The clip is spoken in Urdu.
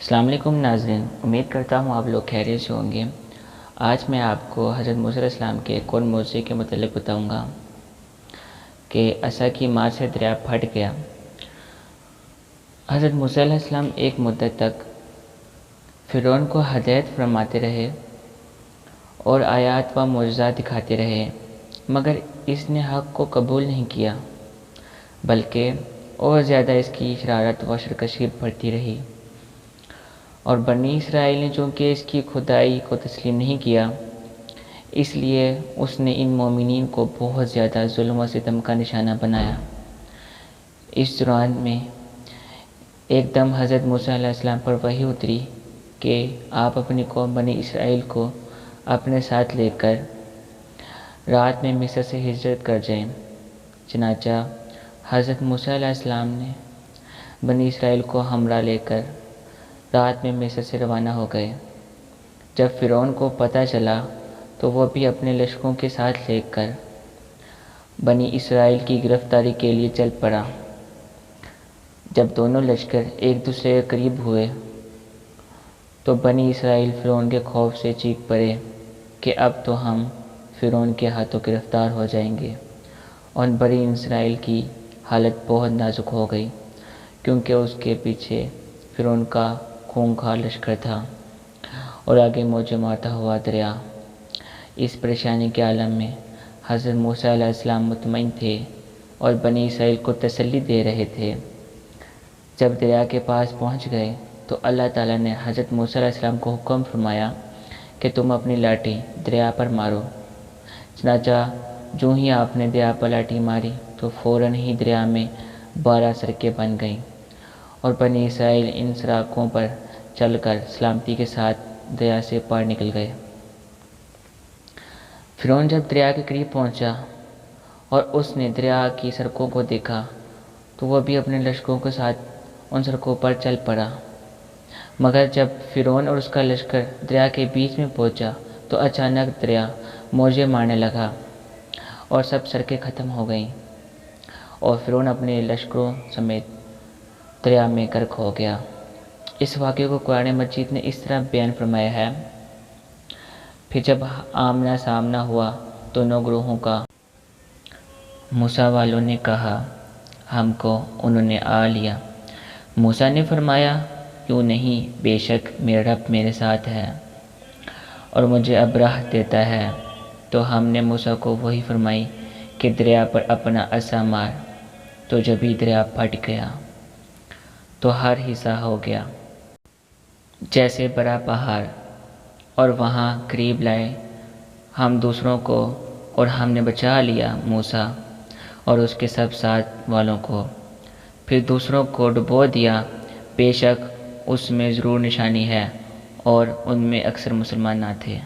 السلام علیکم ناظرین، امید کرتا ہوں آپ لوگ خیریت سے ہوں گے۔ آج میں آپ کو حضرت موسیٰ علیہ السلام کے ایک اور معجزے کے متعلق بتاؤں گا کہ عصا کی مار سے دریا پھٹ گیا۔ حضرت موسیٰ علیہ السلام ایک مدت تک فرعون کو ہدایت فرماتے رہے اور آیات و معجزات دکھاتے رہے، مگر اس نے حق کو قبول نہیں کیا، بلکہ اور زیادہ اس کی شرارت و سرکشی بڑھتی رہی۔ اور بنی اسرائیل نے چونکہ اس کی خدائی کو تسلیم نہیں کیا، اس لیے اس نے ان مومنین کو بہت زیادہ ظلم و ستم کا نشانہ بنایا۔ اس دوران میں ایک دم حضرت موسیٰ علیہ السلام پر وحی اتری کہ آپ اپنی قوم بنی اسرائیل کو اپنے ساتھ لے کر رات میں مصر سے ہجرت کر جائیں۔ چنانچہ حضرت موسیٰ علیہ السلام نے بنی اسرائیل کو ہمراہ لے کر رات میں مصر سے روانہ ہو گئے۔ جب فرعون کو پتہ چلا تو وہ بھی اپنے لشکروں کے ساتھ لے کر بنی اسرائیل کی گرفتاری کے لیے چل پڑا۔ جب دونوں لشکر ایک دوسرے کے قریب ہوئے تو بنی اسرائیل فرعون کے خوف سے چیخ پڑے کہ اب تو ہم فرعون کے ہاتھوں گرفتار ہو جائیں گے، اور بنی اسرائیل کی حالت بہت نازک ہو گئی، کیونکہ اس کے پیچھے فرعون کا خونخوار لشکر تھا اور آگے موجیں مارتا ہوا دریا۔ اس پریشانی کے عالم میں حضرت موسیٰ علیہ السلام مطمئن تھے اور بنی اسرائیل کو تسلی دے رہے تھے۔ جب دریا کے پاس پہنچ گئے تو اللہ تعالیٰ نے حضرت موسیٰ علیہ السلام کو حکم فرمایا کہ تم اپنی لاٹھی دریا پر مارو۔ چنانچہ جو ہی آپ نے دریا پر لاٹھی ماری تو فوراً ہی دریا میں 12 سڑکیں بن گئیں، اور بنی اسرائیل ان سڑکوں پر چل کر سلامتی کے ساتھ دریا سے پار نکل گئے۔ فرعون جب دریا کے قریب پہنچا اور اس نے دریا کی سڑکوں کو دیکھا تو وہ بھی اپنے لشکروں کے ساتھ ان سڑکوں پر چل پڑا، مگر جب فرعون اور اس کا لشکر دریا کے بیچ میں پہنچا تو اچانک دریا موجیں مارنے لگا اور سب سڑکیں ختم ہو گئیں، اور فرعون اپنے لشکروں سمیت دریا میں غرق ہو گیا۔ اس واقعے کو قرآن مجید نے اس طرح بیان فرمایا ہے: پھر جب آمنا سامنا ہوا دونوں گروہوں کا، موسیٰ والوں نے کہا ہم کو انہوں نے آ لیا۔ موسیٰ نے فرمایا کیوں نہیں، بے شک میرا رب میرے ساتھ ہے اور مجھے اب راحت دیتا ہے۔ تو ہم نے موسیٰ کو وحی فرمائی کہ دریا پر اپنا عصا مار، تو جبھی دریا پھٹ گیا تو ہر حصہ ہو گیا جیسے بڑا پہاڑ، اور وہاں قریب لائے ہم دوسروں کو، اور ہم نے بچا لیا موسیٰ اور اس کے سب ساتھ والوں کو، پھر دوسروں کو ڈبو دیا۔ بے شک اس میں ضرور نشانی ہے، اور ان میں اکثر مسلمان نہ تھے۔